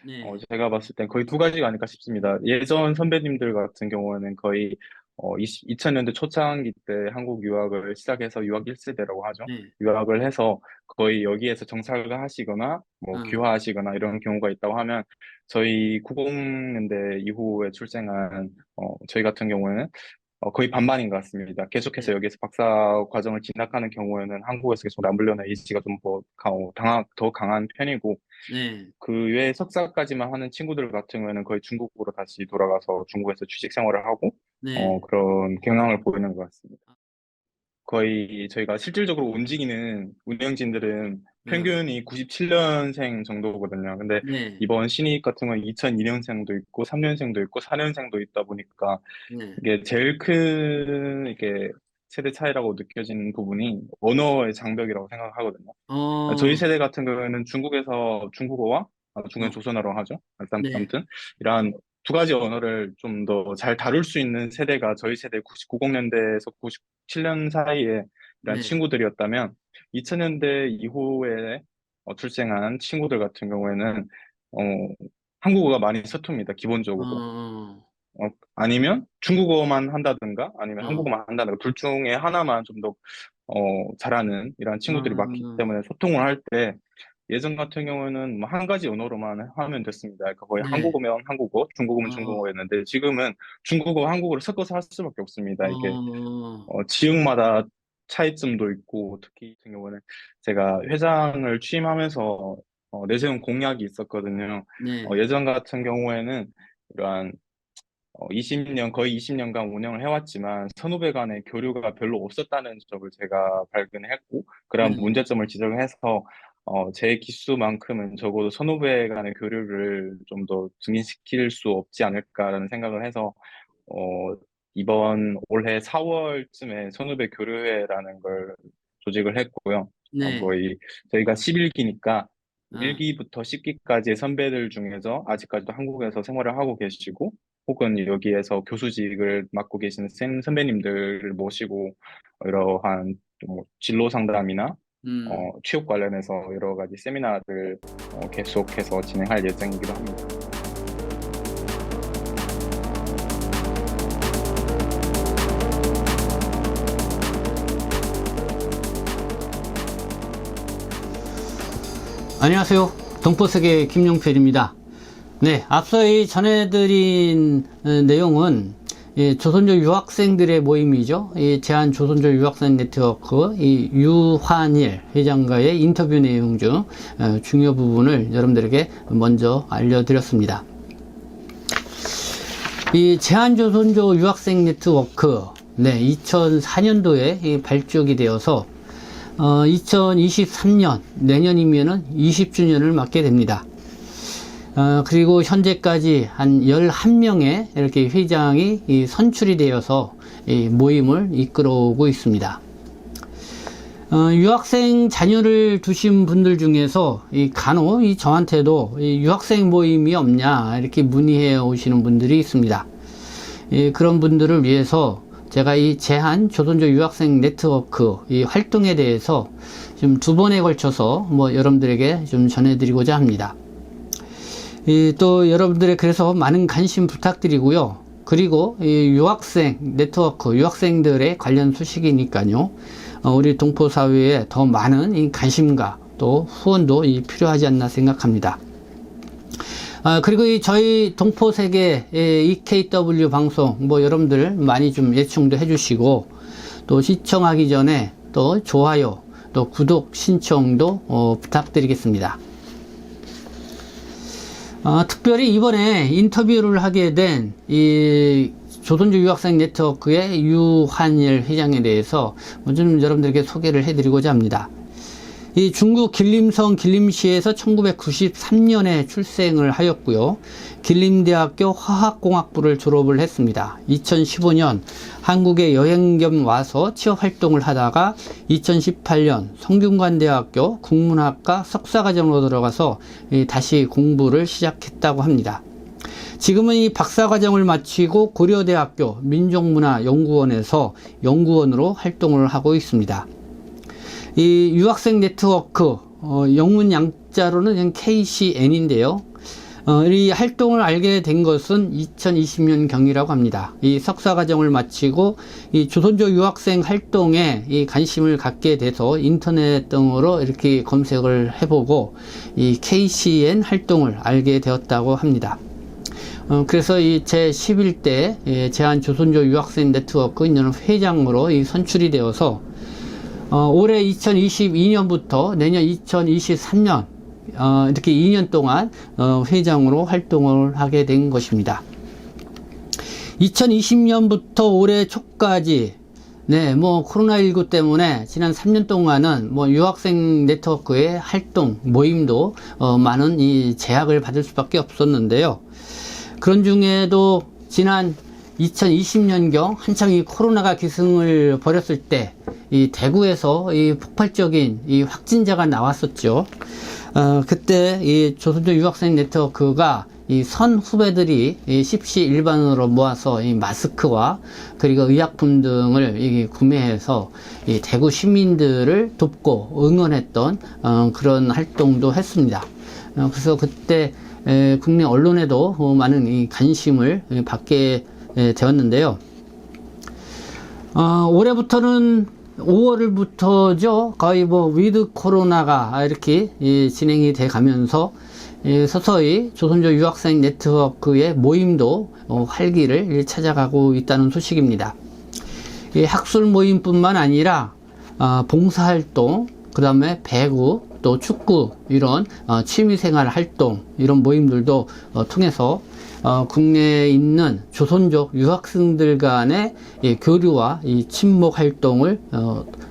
네, 제가 봤을 땐 거의 두 가지가 아닐까 싶습니다. 예전 선배님들 같은 경우에는 거의 2000년대 초창기 때 한국 유학을 시작해서 유학 1세대라고 하죠. 네, 유학을 해서 거의 여기에서 정착을 하시거나 뭐 어, 귀화하시거나 이런 경우가 있다고 하면 저희 90년대 이후에 출생한 저희 같은 경우에는 거의 반반인 것 같습니다. 계속해서 네, 여기서 박사 과정을 진학하는 경우에는 한국에서 계속 남으려는 의지가 좀 더 강한 편이고, 네, 그 외에 석사까지만 하는 친구들 같은 경우에는 거의 중국으로 다시 돌아가서 중국에서 취직 생활을 하고, 네, 그런 경향을 보이는 것 같습니다. 거의 저희가 실질적으로 움직이는 운영진들은 어, 평균이 97년생 정도거든요. 근데 네, 이번 신입 같은 건 2002년생도 있고, 3년생도 있고, 4년생도 있다 보니까 네, 이게 제일 큰 이게 세대 차이라고 느껴지는 부분이 언어의 장벽이라고 생각하거든요. 저희 어, 세대 같은 경우에는 중국에서 중국어와 중국엔 어, 조선어로 하죠. 네, 아무튼 이러한 두 가지 언어를 좀 더 잘 다룰 수 있는 세대가 저희 세대 90년대에서 97년 사이에 이런 네, 친구들이었다면 2000년대 이후에 출생한 친구들 같은 경우에는 어, 한국어가 많이 서툽니다. 기본적으로. 어, 아니면 중국어만 한다든가 아니면 어, 한국어만 한다든가 둘 중에 하나만 좀 더, 잘하는 이런 친구들이 많기 어, 때문에 소통을 할 때 예전 같은 경우는 뭐 한 가지 언어로만 하면 됐습니다. 그러니까 거의 네, 한국어면 한국어, 중국어면 어, 중국어였는데 지금은 중국어, 한국어를 섞어서 할 수밖에 없습니다. 이게 어, 지역마다 차이점도 있고 특히 같은 경우는 제가 회장을 취임하면서 내세운 공약이 있었거든요. 네, 예전 같은 경우에는 이러한 20년, 거의 20년간 운영을 해왔지만 선후배 간의 교류가 별로 없었다는 점을 제가 발견했고, 그런 네, 문제점을 지적을 해서, 제 기수만큼은 적어도 선후배 간의 교류를 좀 더 증진시킬 수 없지 않을까라는 생각을 해서, 어, 이번 올해 4월쯤에 선후배 교류회라는 걸 조직을 했고요. 네, 거의 저희가 11기니까 어, 1기부터 10기까지의 선배들 중에서 아직까지도 한국에서 생활을 하고 계시고 혹은 여기에서 교수직을 맡고 계시는 선배님들을 모시고 이러한 좀 진로 상담이나 음. 취업 관련해서 여러 가지 세미나를 계속해서 진행할 예정이기도 합니다. 안녕하세요. 동포세계 김용필입니다. 네, 앞서 이 전해드린 내용은 조선족 유학생들의 모임이죠. 이 제한조선족 유학생 네트워크 이 유환일 회장과의 인터뷰 내용 중 중요 부분을 여러분들에게 먼저 알려드렸습니다. 이 제한조선족 유학생 네트워크, 네, 2004년도에 발족이 되어서 2023년 내년이면은 20주년을 맞게 됩니다. 그리고 현재까지 한 11명의 이렇게 회장이 선출이 되어서 이 모임을 이끌어오고 있습니다. 유학생 자녀를 두신 분들 중에서 간혹 저한테도 유학생 모임이 없냐 이렇게 문의해 오시는 분들이 있습니다. 그런 분들을 위해서 제가 이 제한 조선족 유학생 네트워크 이 활동에 대해서 지금 두 번에 걸쳐서 여러분들에게 좀 전해드리고자 합니다. 또 여러분들의 그래서 많은 관심 부탁드리고요. 그리고 유학생 네트워크 유학생들의 관련 소식이니까요. 우리 동포사회에 더 많은 이 관심과 또 후원도 필요하지 않나 생각합니다. 그리고 저희 동포세계 EKW 방송 여러분들 많이 좀 예청도 해주시고 또 시청하기 전에 또 좋아요 또 구독 신청도 부탁드리겠습니다. 특별히 이번에 인터뷰를 하게 된 이 조선족 유학생 네트워크의 유환일 회장에 대해서 좀 여러분들에게 소개를 해드리고자 합니다. 이 중국 길림성 길림시에서 1993년에 출생을 하였고요. 길림대학교 화학공학부를 졸업을 했습니다. 2015년 한국에 여행 겸 와서 취업활동을 하다가 2018년 성균관대학교 국문학과 석사과정으로 들어가서 다시 공부를 시작했다고 합니다. 지금은 이 박사과정을 마치고 고려대학교 민족문화연구원에서 연구원으로 활동을 하고 있습니다. 이 유학생 네트워크 영문 양자로는 KCN인데요. 이 활동을 알게 된 것은 2020년 경이라고 합니다. 이 석사 과정을 마치고 이 조선족 유학생 활동에 이 관심을 갖게 돼서 인터넷 등으로 이렇게 검색을 해보고 이 KCN 활동을 알게 되었다고 합니다. 그래서 이 제11대 제한조선족 유학생 네트워크 인연 회장으로 이 선출이 되어서 올해 2022년부터 내년 2023년 이렇게 2년 동안 회장으로 활동을 하게 된 것입니다. 2020년부터 올해 초까지 코로나19 때문에 지난 3년 동안은 유학생 네트워크의 활동, 모임도 많은 이 제약을 받을 수밖에 없었는데요. 그런 중에도 지난 2020년경 한창 이 코로나가 기승을 벌였을 때 이 대구에서 이 폭발적인 이 확진자가 나왔었죠. 그때 이 조선족 유학생 네트워크가 이 선 후배들이 이 십시 일반으로 모아서 이 마스크와 그리고 의약품 등을 이 구매해서 이 대구 시민들을 돕고 응원했던 그런 활동도 했습니다. 그래서 그때 국내 언론에도 많은 이 관심을 받게 되었는데요. 올해부터는 5월부터죠. 거의 위드 코로나가 이렇게 진행이 돼 가면서 서서히 조선족 유학생 네트워크의 모임도 활기를 찾아가고 있다는 소식입니다. 학술 모임뿐만 아니라 봉사활동, 그 다음에 배구, 또 축구 이런 취미생활 활동 이런 모임들도 통해서 국내에 있는 조선족 유학생들 간의 교류와 이 친목 활동을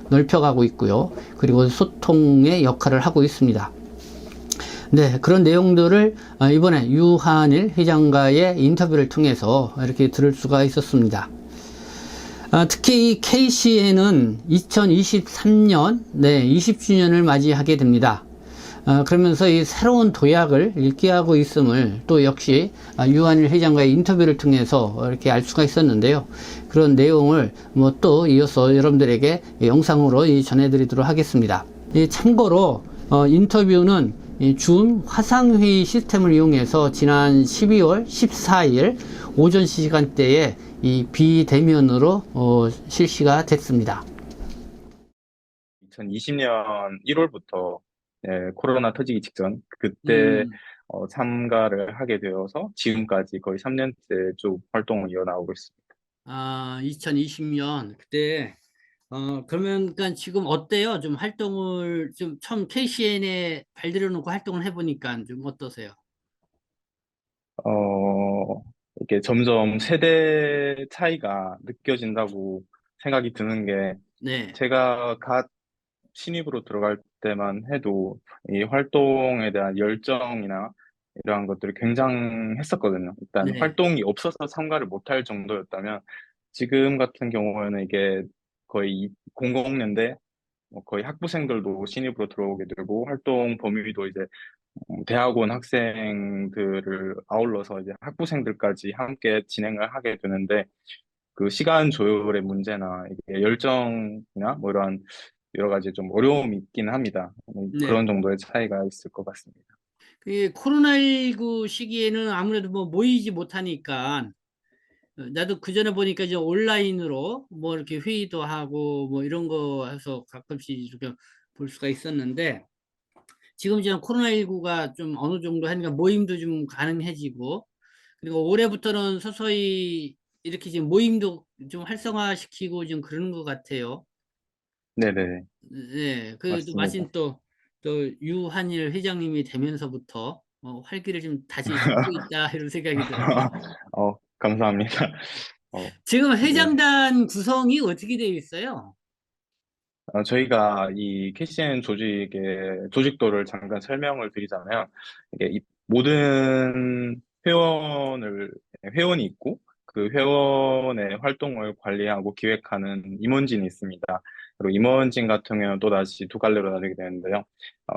넓혀가고 있고요. 그리고 소통의 역할을 하고 있습니다. 네, 그런 내용들을 이번에 유한일 회장과의 인터뷰를 통해서 이렇게 들을 수가 있었습니다. 특히 이 KCN은 2023년 20주년을 맞이하게 됩니다. 그러면서 이 새로운 도약을 일깨하고 있음을 또 역시 유한일 회장과의 인터뷰를 통해서 이렇게 알 수가 있었는데요. 그런 내용을 또 이어서 여러분들에게 영상으로 전해드리도록 하겠습니다. 참고로 인터뷰는 줌 화상회의 시스템을 이용해서 지난 12월 14일 오전 시간대에 이 비대면으로 실시가 됐습니다. 2020년 1월부터 코로나 터지기 직전 그때 참가를 하게 되어서 지금까지 거의 3년째 쭉 활동을 이어나오고 있습니다. 2020년 그때 그러면 그러니까 지금 어때요? 좀 활동을 좀 처음 KCN에 발들여 놓고 활동을 해보니까 좀 어떠세요? 어, 이렇게 점점 세대 차이가 느껴진다고 생각이 드는 게 네, 제가 갓 신입으로 들어갈 때만 해도 이 활동에 대한 열정이나 이러한 것들이 굉장했었거든요. 일단 네, 활동이 없어서 참가를 못할 정도였다면 지금 같은 경우에는 이게 거의 00년대 거의 학부생들도 신입으로 들어오게 되고 활동 범위도 이제 대학원 학생들을 아울러서 이제 학부생들까지 함께 진행을 하게 되는데 그 시간 조율의 문제나 이게 열정이나 이런 여러 가지 좀 어려움이 있긴 합니다. 네. 그런 정도의 차이가 있을 것 같습니다. 그 코로나19 시기에는 아무래도 모이지 못하니까 나도 그 전에 보니까 이제 온라인으로 이렇게 회의도 하고 이런 거 해서 가끔씩 이렇게 볼 수가 있었는데 지금 이제 코로나19가 좀 어느 정도 하니까 모임도 좀 가능해지고 그리고 올해부터는 서서히 이렇게 지금 모임도 좀 활성화시키고 좀 그러는 것 같아요. 네네, 네, 또 맞습니다. 마침 또 유한일 회장님이 되면서부터 활기를 좀 다시 쏟고 있다 이런 생각이 들어요. 감사합니다. 어, 지금 네. 회장단 구성이 어떻게 되어 있어요? 저희가 이 KCN 조직의 조직도를 잠깐 설명을 드리자면, 이게 모든 회원이 있고, 그 회원의 활동을 관리하고 기획하는 임원진이 있습니다. 그리고 임원진 같은 경우는 또다시 두 갈래로 나누게 되는데요.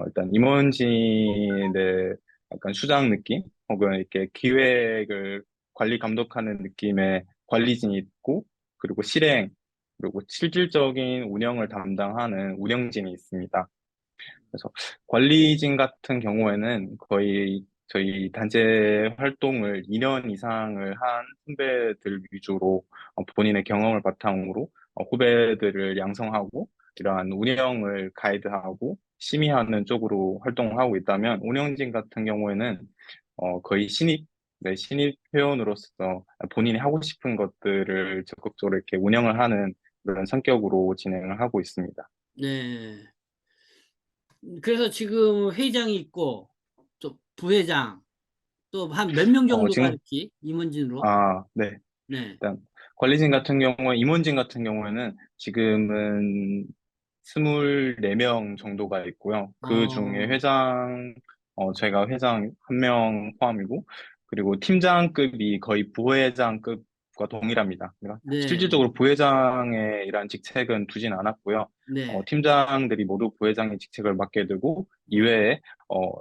일단 임원진의 약간 수장 느낌, 혹은 이렇게 기획을 관리 감독하는 느낌의 관리진이 있고, 그리고 그리고 실질적인 운영을 담당하는 운영진이 있습니다. 그래서 관리진 같은 경우에는 거의 저희 단체 활동을 2년 이상을 한 선배들 위주로 본인의 경험을 바탕으로 후배들을 양성하고 이러한 운영을 가이드하고 심의하는 쪽으로 활동을 하고 있다면 운영진 같은 경우에는 거의 신입, 네, 신입 회원으로서 본인이 하고 싶은 것들을 적극적으로 이렇게 운영을 하는 그런 성격으로 진행을 하고 있습니다. 네. 그래서 지금 회장이 있고, 또 부회장, 또 한 몇 명 정도가 지금, 이렇게 임원진으로? 네. 네. 일단 관리진 같은 경우에 임원진 같은 경우에는 지금은 24명 정도가 있고요. 그 중에 어, 회장 저희가 회장 한 명 포함이고 그리고 팀장급이 거의 부회장급과 동일합니다. 그러니까 네. 실질적으로 부회장의 이런 직책은 두진 않았고요. 네. 팀장들이 모두 부회장의 직책을 맡게 되고 어, 이외에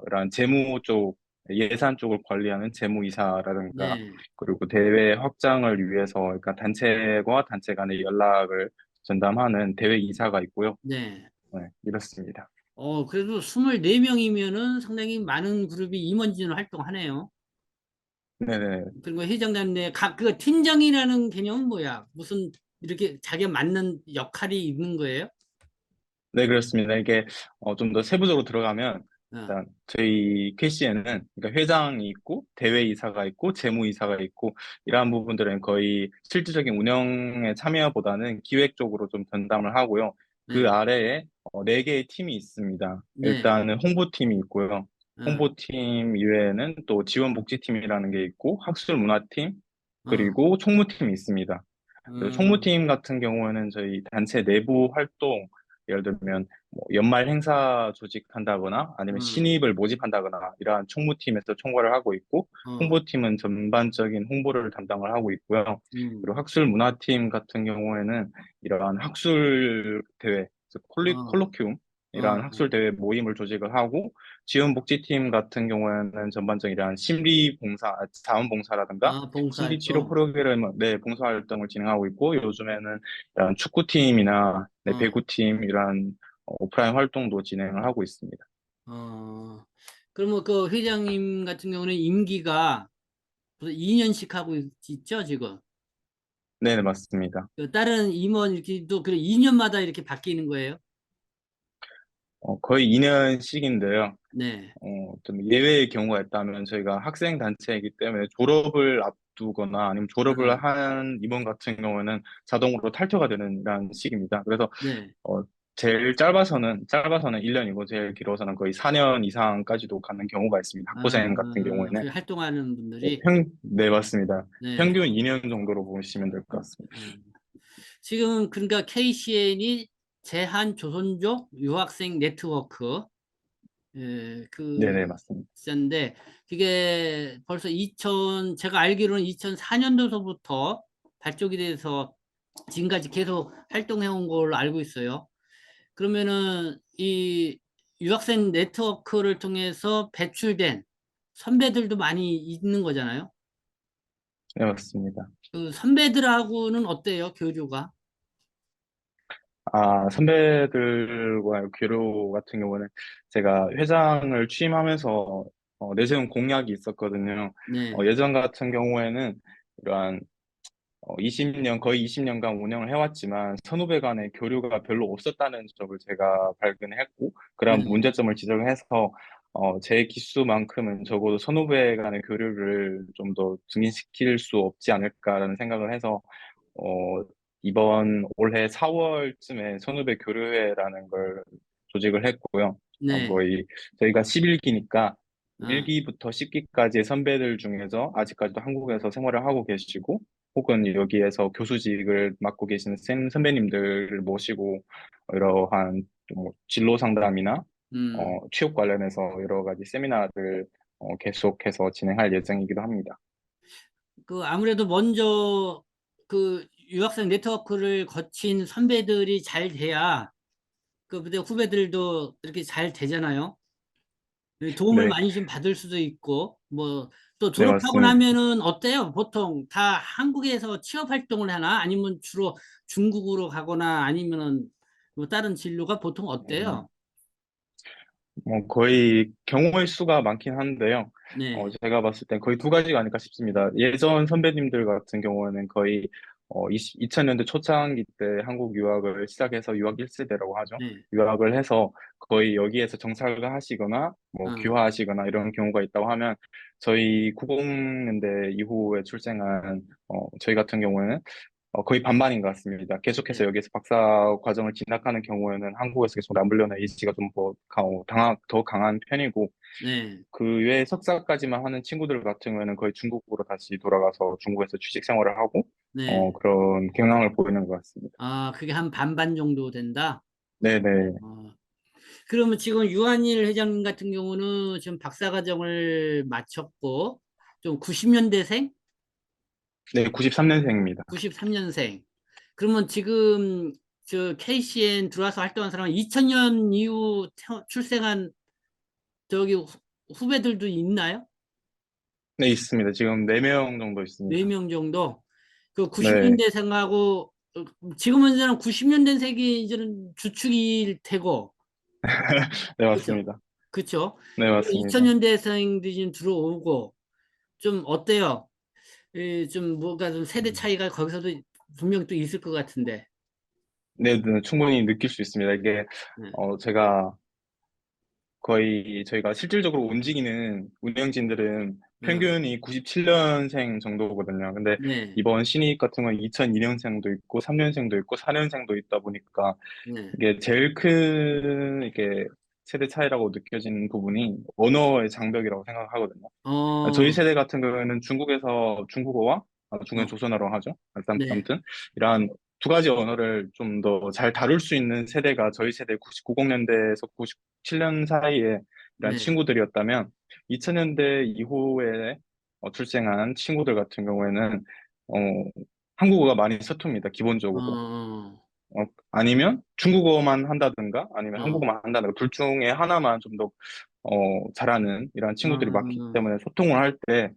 이런 재무 쪽 예산 쪽을 관리하는 재무이사라든가 네. 그리고 대회 확장을 위해서 그러니까 단체와 단체 간의 연락을 전담하는 대회 이사가 있고요. 네. 네, 이렇습니다. 그래도 24명이면은 상당히 많은 그룹이 임원진으로 활동하네요. 네네. 그리고 회장단 내 그 팀장이라는 개념은 뭐야? 무슨 이렇게 자기가 맡는 역할이 있는 거예요? 네, 그렇습니다. 이게 좀 더 세부적으로 들어가면 어, 일단 저희 KC에는 그러니까 회장이 있고 대회 이사가 있고 재무 이사가 있고 이러한 부분들은 거의 실질적인 운영에 참여보다는 기획 쪽으로 좀 전담을 하고요. 그 네. 아래에 네 개의 팀이 있습니다. 네. 일단은 홍보팀이 있고요. 어, 홍보팀 이외에는 또 지원복지팀이라는 게 있고 학술문화팀 어, 그리고 총무팀이 있습니다. 그래서 음, 총무팀 같은 경우에는 저희 단체 내부 활동, 예를 들면 뭐 연말 행사 조직한다거나 아니면 음, 신입을 모집한다거나 이러한 총무팀에서 총괄을 하고 있고 어, 홍보팀은 전반적인 홍보를 담당을 하고 있고요. 그리고 음, 학술문화팀 같은 경우에는 이러한 학술 대회, 즉 어, 콜로큐움 이러한 어, 학술 대회 모임을 조직을 하고 지원복지팀 같은 경우에는 전반적인 이러한 심리봉사, 자원봉사라든가 심리치료 봉사활동. 프로그램, 네, 봉사활동을 진행하고 있고, 요즘에는 이런 축구팀이나 네, 어, 배구팀, 이런 오프라인 활동도 진행을 하고 있습니다. 어. 그러면 그 회장님 같은 경우는 임기가 무슨 2년씩 하고 있죠, 지금? 네, 네, 맞습니다. 그 다른 임원 이렇게 또 그래 2년마다 이렇게 바뀌는 거예요? 거의 2년씩인데요. 네. 좀 예외의 경우가 있다면 저희가 학생 단체이기 때문에 졸업을 앞두거나 아니면 졸업을 어, 한 임원 같은 경우에는 자동으로 탈퇴가 되는 이런 식입니다. 그래서 네. 어, 제일 짧아서는 1년이고 제일 길어서는 거의 4년 이상까지도 가는 경우가 있습니다. 학부생 같은 경우에는. 그 활동하는 분들이 네, 맞습니다. 네. 평균 2년 정도로 보시면 될 것 같습니다. 지금 그러니까 KCN이 제한 조선족 유학생 네트워크 그 네네, 맞습니다. 인데 그게 벌써 2000 제가 알기로는 2004년도서부터 발족이 돼서 지금까지 계속 활동해 온 걸로 알고 있어요. 그러면은 이 유학생 네트워크를 통해서 배출된 선배들도 많이 있는 거잖아요. 네, 맞습니다. 그 선배들하고는 어때요, 교류가? 선배들과 교류 같은 경우는 제가 회장을 취임하면서 내세운 공약이 있었거든요. 네, 예전 같은 경우에는 이러한 20년, 거의 20년간 운영을 해왔지만 선후배 간의 교류가 별로 없었다는 점을 제가 발견했고, 그런 네, 문제점을 지적을 해서 제 기수만큼은 적어도 선후배 간의 교류를 좀 더 증진시킬 수 없지 않을까라는 생각을 해서 어, 이번 올해 4월쯤에 선후배 교류회라는 걸 조직을 했고요. 네, 거의 저희가 11기니까 어, 1기부터 10기까지의 선배들 중에서 아직까지도 한국에서 생활을 하고 계시고 혹은 여기에서 교수직을 맡고 계시는 선배님들을 모시고 이러한 뭐 진로 상담이나 음. 취업 관련해서 여러 가지 세미나를 계속해서 진행할 예정이기도 합니다. 그 아무래도 먼저 그 유학생 네트워크를 거친 선배들이 잘 돼야 그 그때 후배들도 이렇게 잘 되잖아요. 도움을 네, 많이 좀 받을 수도 있고 뭐 또 네, 졸업하고 맞습니다. 나면은 어때요? 보통 다 한국에서 취업 활동을 하나 아니면 주로 중국으로 가거나 아니면은 뭐 다른 진로가 보통 음, 어때요? 거의 경우의 수가 많긴 한데요. 네, 제가 봤을 땐 거의 두 가지가 아닐까 싶습니다. 예전 선배님들 같은 경우에는 거의 2000년대 초창기 때 한국 유학을 시작해서 유학 1세대라고 하죠. 네, 유학을 해서 거의 여기에서 정착을 하시거나 뭐 어, 귀화하시거나 이런 경우가 있다고 하면 저희 90년대 이후에 출생한 저희 같은 경우에는 거의 반반인 것 같습니다. 계속해서 네, 여기서 박사 과정을 진학하는 경우에는 한국에서 계속 남으려는 의지가 좀 더 강한 편이고, 네. 그 외에 석사까지만 하는 친구들 같은 경우에는 거의 중국으로 다시 돌아가서 중국에서 취직 생활을 하고, 네. 그런 경향을 보이는 것 같습니다. 아, 그게 한 반반 정도 된다? 네네. 어, 그러면 지금 유한일 회장님 같은 경우는 지금 박사과정을 마쳤고, 좀 90년대생? 네, 93년생입니다. 93년생. 그러면 지금 저 KCN 들어와서 활동한 사람은 2000년 이후 출생한 저기 후배들도 있나요? 네, 있습니다. 지금 4명 정도 네 있습니다. 명 정도. 그 네, 90년대생하고 지금은 이제는 90년대생이 이제는 주축일 테고, 네, 그렇죠? 맞습니다. 그렇죠? 네, 맞습니다. 2000년대생들이 좀 들어오고 좀 어때요? 좀 뭔가 좀 세대 음. 차이가 거기서도 분명 또 있을 것 같은데. 네, 네, 충분히 느낄 수 있습니다. 이게, 네, 제가 거의 저희가 실질적으로 움직이는 운영진들은 어, 평균이 97년생 정도거든요. 근데 네, 이번 신입 같은 건 2002년생도 있고 3년생도 있고 4년생도 있다 보니까 네. 이게 제일 큰 이게 세대 차이라고 느껴지는 부분이 언어의 장벽이라고 생각하거든요. 저희 어, 세대 같은 경우에는 중국에서 중국어와 중국엔 어, 조선어라고 하죠. 네, 아무튼 이러한 두 가지 언어를 좀 더 잘 다룰 수 있는 세대가 저희 세대 90년대에서 97년 사이에 이런 네, 친구들이었다면 2000년대 이후에 출생한 친구들 같은 경우에는 어, 한국어가 많이 서툽니다. 기본적으로. 어, 아니면 중국어만 한다든가 아니면 어, 한국어만 한다든가 둘 중에 하나만 좀 더 잘하는 이런 친구들이 많기 어, 때문에 소통을 할 때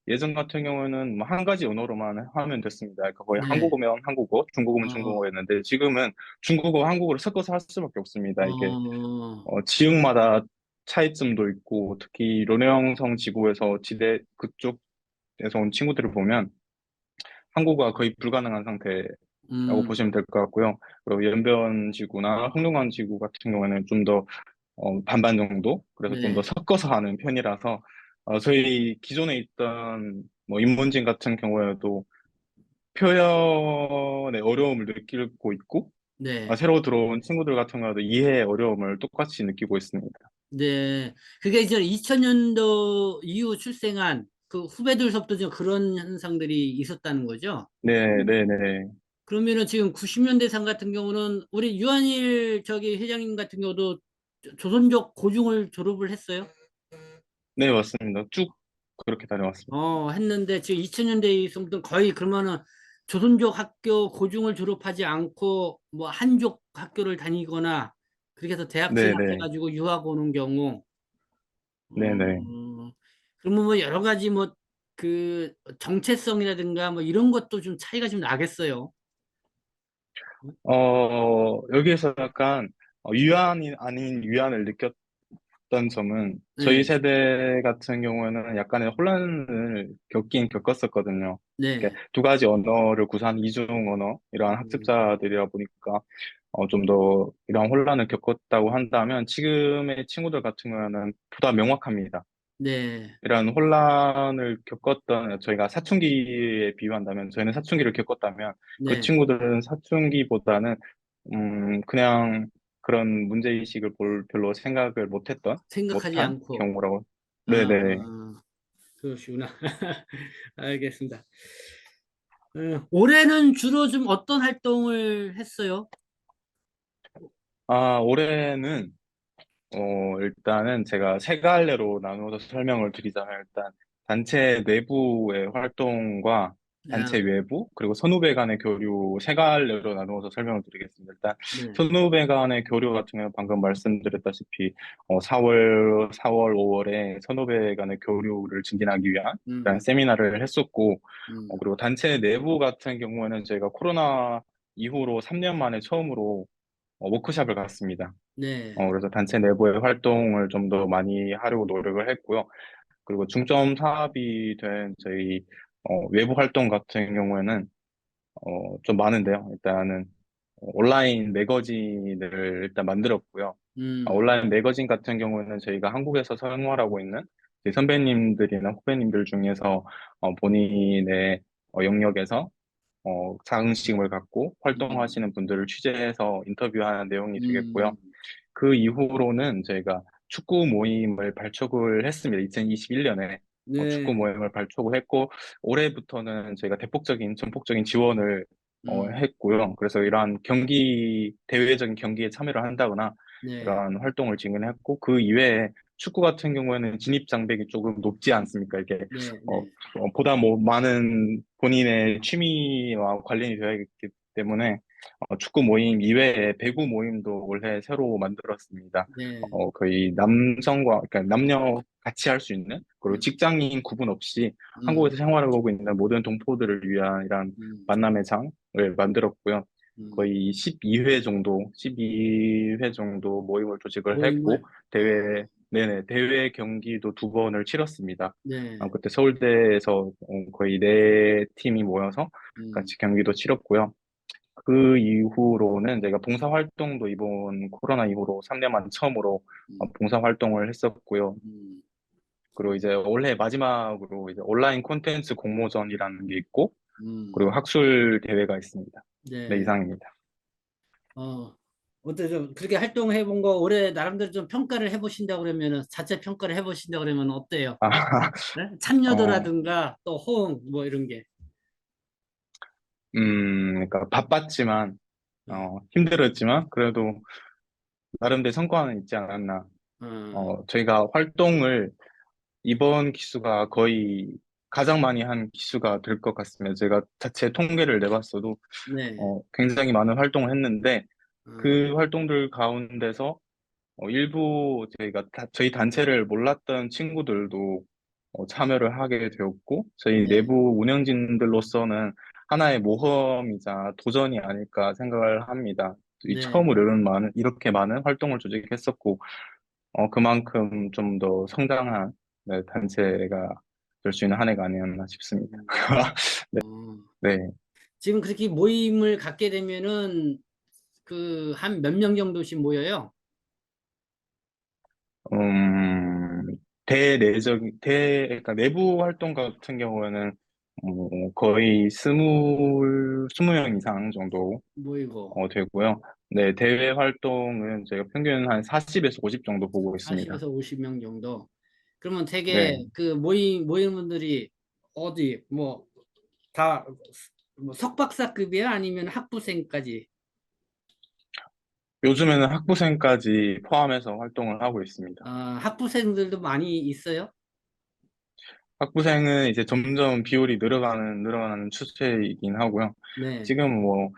예전 같은 경우에는 뭐 한 가지 언어로만 하면 됐습니다. 그러니까 거의 네, 한국어면 한국어, 중국어면 어, 중국어였는데 지금은 중국어, 한국어를 섞어서 할 수밖에 없습니다. 이게 어, 지역마다 차이점도 있고 특히 르네형성 지구에서 지대 그쪽에서 온 친구들을 보면 한국어가 거의 불가능한 상태라고 음, 보시면 될 것 같고요. 그리고 연변 지구나 흑룡한 지구 같은 경우에는 좀 더 반반 정도 그래서 좀 더 네, 섞어서 하는 편이라서 저희 기존에 있던 뭐 인문진 같은 경우에도 표현의 어려움을 느끼고 있고 네, 새로 들어온 친구들 같은 경우도 이해의 어려움을 똑같이 느끼고 있습니다. 네. 그게 이제 2000년도 이후 출생한 그 후배들서부터 좀 그런 현상들이 있었다는 거죠. 네, 네, 네. 그러면은 지금 90년대생 같은 경우는 우리 유한일 저기 회장님 같은 경우도 조선족 고중을 졸업을 했어요. 네, 맞습니다. 쭉 그렇게 다녀왔습니다. 했는데 지금 2000년대에서부터 거의 그러면은 조선족 학교 고중을 졸업하지 않고 뭐 한족 학교를 다니거나 그렇게 해서 대학 네, 네. 진학해가지고 유학 오는 경우, 네, 네. 그러면 뭐 여러 가지 뭐 그 정체성이라든가 뭐 이런 것도 좀 차이가 좀 나겠어요. 여기에서 약간 유한이 아닌 유한을 느꼈던 점은 저희 네, 세대 같은 경우에는 약간의 혼란을 겪긴 겪었었거든요. 네, 그러니까 두 가지 언어를 구사한 이중 언어, 이러한 음, 학습자들이라 보니까 좀 더 이런 혼란을 겪었다고 한다면 지금의 친구들 같은 경우에는 보다 명확합니다. 네, 이런 혼란을 겪었던 저희가 사춘기에 비유한다면 저희는 사춘기를 겪었다면 그 네. 친구들은 사춘기보다는 그냥 그런 문제의식을 별로 생각을 생각하지 못한 않고. 경우라고. 아, 네네. 그러시구나. 알겠습니다. 올해는 주로 좀 어떤 활동을 했어요? 올해는, 일단은 제가 세 갈래로 나누어서 설명을 드리자면 일단 단체 내부의 활동과 단체 아, 외부, 그리고 선후배 간의 교류 세 갈래로 나누어서 설명을 드리겠습니다. 일단 네, 선후배 간의 교류 같은 경우는 방금 말씀드렸다시피 4월, 5월에 선후배 간의 교류를 증진하기 위한 이런 음, 세미나를 했었고 음, 그리고 단체 내부 같은 경우에는 저희가 코로나 이후로 3년 만에 처음으로 워크숍을 갔습니다. 네. 그래서 단체 내부의 활동을 좀 더 많이 하려고 노력을 했고요. 그리고 중점 사업이 된 저희 외부 활동 같은 경우에는 좀 많은데요. 일단은 온라인 매거진을 일단 만들었고요. 음, 온라인 매거진 같은 경우에는 저희가 한국에서 생활하고 있는 이제 선배님들이나 후배님들 중에서 본인의 영역에서 자긍심을 갖고 음, 활동하시는 분들을 취재해서 인터뷰하는 내용이 되겠고요. 음, 그 이후로는 저희가 축구 모임을 발족을 했습니다. 2021년에 축구 네. 모임을 발족을 했고, 올해부터는 저희가 대폭적인, 전폭적인 지원을 음, 했고요. 그래서 이러한 경기, 대외적인 경기에 참여를 한다거나 네. 이러한 활동을 진행했고, 그 이외에 축구 같은 경우에는 진입 장벽이 조금 높지 않습니까? 이게 네. 어, 네. 보다 뭐 많은 본인의 취미와 관련이 되어 있기 때문에 축구 모임 이외에 배구 모임도 올해 새로 만들었습니다. 네. 거의 남성과, 그러니까 남녀 같이 할 수 있는, 그리고 음, 직장인 구분 없이 음, 한국에서 생활하고 있는 모든 동포들을 위한 이런 음, 만남의 장을 만들었고요. 음. 거의 12회 정도 모임을 조직을 했고, 모임을, 네네, 대회 경기도 두 번을 치렀습니다. 네. 그때 서울대에서 거의 네 팀이 모여서 음, 같이 경기도 치렀고요. 그 이후로는 제가 봉사활동도 이번 코로나 이후로 3년 만 처음으로 음, 봉사활동을 했었고요. 음, 그리고 이제 올해 마지막으로 이제 온라인 콘텐츠 공모전이라는 게 있고, 음, 그리고 학술 대회가 있습니다. 네, 네. 이상입니다. 어, 어때 좀 그렇게 활동해 본 거 올해 나름대로 좀 평가를 해보신다 그러면은 자체 평가를 해보신다 그러면 어때요? 아, 네? 어, 참여도라든가 또 호응 뭐 이런 게. 그러니까 바빴지만, 네. 힘들었지만, 그래도 나름대로 성과는 있지 않았나. 어, 저희가 활동을 이번 기수가 거의 가장 많이 한 기수가 될 것 같습니다. 제가 자체 통계를 내봤어도 네. 굉장히 많은 활동을 했는데 어, 그 활동들 가운데서 일부 저희 단체를 몰랐던 친구들도 참여를 하게 되었고 저희 네. 내부 운영진들로서는 하나의 모험이자 도전이 아닐까 생각을 합니다. 이 네. 처음으로 이렇게 많은 활동을 조직했었고 그만큼 좀 더 성장한 네, 단체가 될 수 있는 한 해가 아니었나 싶습니다. 음, 어. 네. 지금 그렇게 모임을 갖게 되면은 그 한 몇 명 정도씩 모여요? 음, 그러니까 내부 활동 같은 경우에는 거의 스무 명 이상 정도 모이고 되고요. 네, 대외 활동은 저희가 평균 한 40에서 50 정도 보고 있습니다. 40에서 50명 정도. 그러면 되게 네. 그 모임 분들이 어디 뭐 다 뭐 석박사급이야 아니면 학부생까지? 요즘에는 학부생까지 포함해서 활동을 하고 있습니다. 아, 학부생들도 많이 있어요? 학부생은 이제 점점 비율이 늘어가는 추세이긴 하고요. 네. 지금 뭐,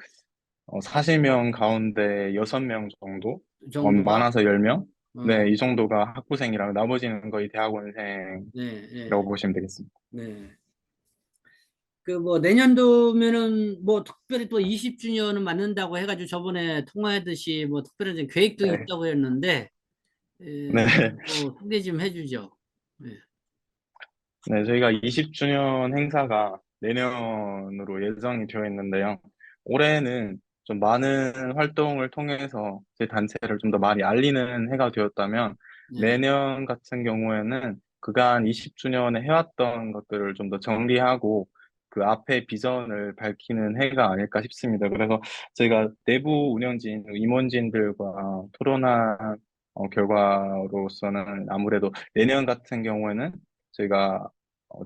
40명 가운데 6명 정도? 그 정도가 많아서 10명? 어, 네, 이 정도가 학부생이랑 나머지는 거의 대학원생이라고 네, 네, 보시면 되겠습니다. 네. 그 뭐 내년도면은 뭐 특별히 또 20주년은 맞는다고 해가지고 저번에 통화하듯이 뭐 특별한 계획도 네. 있다고 했는데 네. 뭐 소개 좀 해주죠. 네. 네, 저희가 20주년 행사가 내년으로 예정이 되어 있는데요. 올해는 좀 많은 활동을 통해서 제 단체를 좀 더 많이 알리는 해가 되었다면, 네. 내년 같은 경우에는 그간 20주년에 해왔던 것들을 좀 더 정리하고 그 앞에 비전을 밝히는 해가 아닐까 싶습니다. 그래서 저희가 내부 운영진, 임원진들과 토론한 결과로서는 아무래도 내년 같은 경우에는 저희가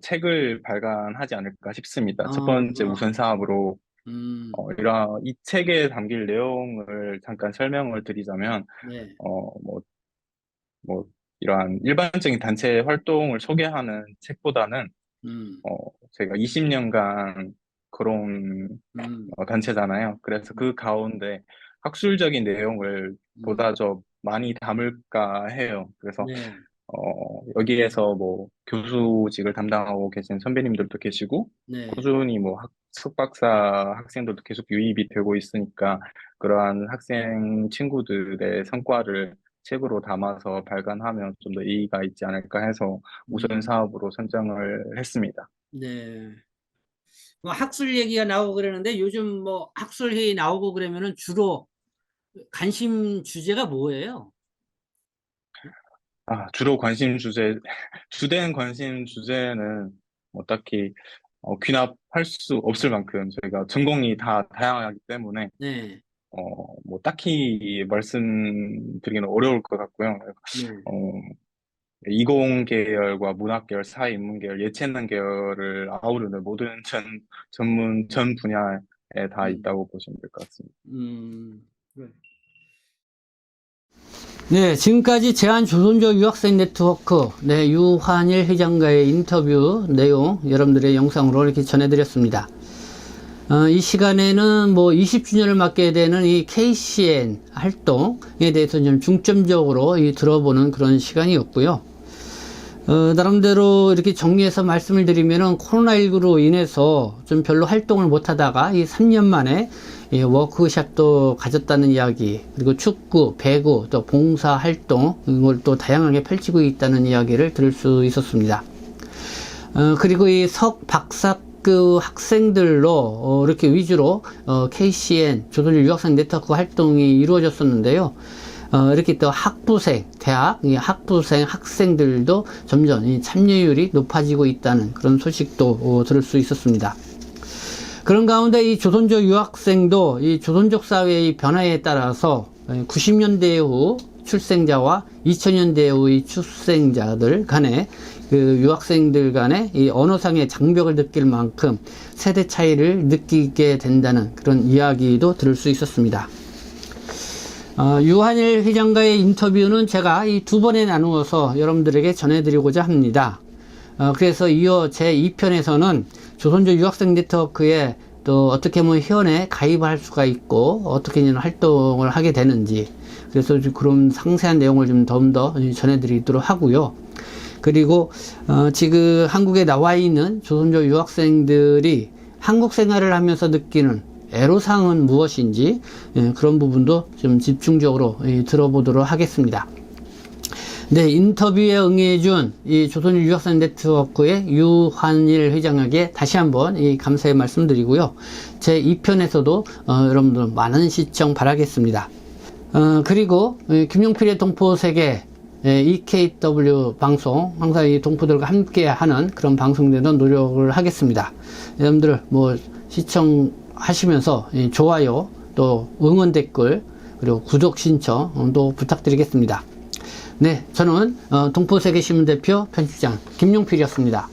책을 발간하지 않을까 싶습니다. 첫 어, 번째 우선 사업으로 이런 이 책에 담길 내용을 잠깐 설명을 드리자면 네. 뭐, 뭐 이러한 일반적인 단체 활동을 소개하는 책보다는 음, 어, 저희가 20년간 그런 음, 단체잖아요. 그래서 그 가운데 학술적인 내용을 보다 음, 더 많이 담을까 해요. 그래서 네, 여기에서 뭐 교수직을 담당하고 계신 선배님들도 계시고, 네, 꾸준히 뭐 석박사 학생들도 계속 유입이 되고 있으니까, 그러한 학생 친구들의 성과를 책으로 담아서 발간하면 좀 더 의의가 있지 않을까 해서 우선 음, 사업으로 선정을 했습니다. 네. 뭐 학술 얘기가 나오고 그러는데 요즘 뭐 학술 회의 나오고 그러면은 주로 관심 주제가 뭐예요? 주로 관심 주제, 주된 관심 주제는 뭐 딱히 귀납할 수 없을 만큼 저희가 전공이 다 다양하기 때문에 네, 뭐 딱히 말씀드리기는 어려울 것 같고요. 네. 어, 이공 계열과 문학 계열, 사회인문 계열, 예체능 계열을 아우르는 모든 전 분야에 다 음, 있다고 보시면 될 것 같습니다. 그래. 네, 지금까지 제한조선족 유학생 네트워크, 네, 유환일 회장과의 인터뷰 내용 여러분들의 영상으로 이렇게 전해드렸습니다. 이 시간에는 뭐 20주년을 맞게 되는 이 KCN 활동에 대해서 좀 중점적으로 들어보는 그런 시간이었고요. 나름대로 이렇게 정리해서 말씀을 드리면은 코로나19로 인해서 좀 별로 활동을 못 하다가 이 3년 만에 이 워크숍도 가졌다는 이야기, 그리고 축구, 배구, 또 봉사 활동, 이걸 또 다양하게 펼치고 있다는 이야기를 들을 수 있었습니다. 그리고 이 박사급 학생들로 이렇게 위주로 KCN 조선일 유학생 네트워크 활동이 이루어졌었는데요. 이렇게 또 학부생, 대학 학부생 학생들도 점점 이 참여율이 높아지고 있다는 그런 소식도 들을 수 있었습니다. 그런 가운데 이 조선족 유학생도 이 조선족 사회의 변화에 따라서 90년대 후 출생자와 2000년대 후의 출생자들 간에 그 유학생들 간에 이 언어상의 장벽을 느낄 만큼 세대 차이를 느끼게 된다는 그런 이야기도 들을 수 있었습니다. 유한일 회장과의 인터뷰는 제가 이 두 번에 나누어서 여러분들에게 전해드리고자 합니다. 그래서 이어 제 2편에서는 조선족 유학생 네트워크에 또 어떻게 하면 회원에 가입할 수가 있고 어떻게 활동을 하게 되는지, 그래서 그런 상세한 내용을 좀 더 전해드리도록 하고요. 그리고 지금 한국에 나와 있는 조선족 유학생들이 한국 생활을 하면서 느끼는 애로사항은 무엇인지, 그런 부분도 좀 집중적으로 들어보도록 하겠습니다. 네, 인터뷰에 응해준 이 조선일 유학생 네트워크의 유환일 회장에게 다시 한번 감사의 말씀드리고요. 제 2편에서도 여러분들 많은 시청 바라겠습니다. 그리고 김용필의 동포세계 EKW 방송, 항상 이 동포들과 함께 하는 그런 방송되는 노력을 하겠습니다. 여러분들 뭐 시청하시면서 좋아요, 또 응원 댓글, 그리고 구독 신청도 부탁드리겠습니다. 네, 저는 동포세계신문 대표 편집장 김용필이었습니다.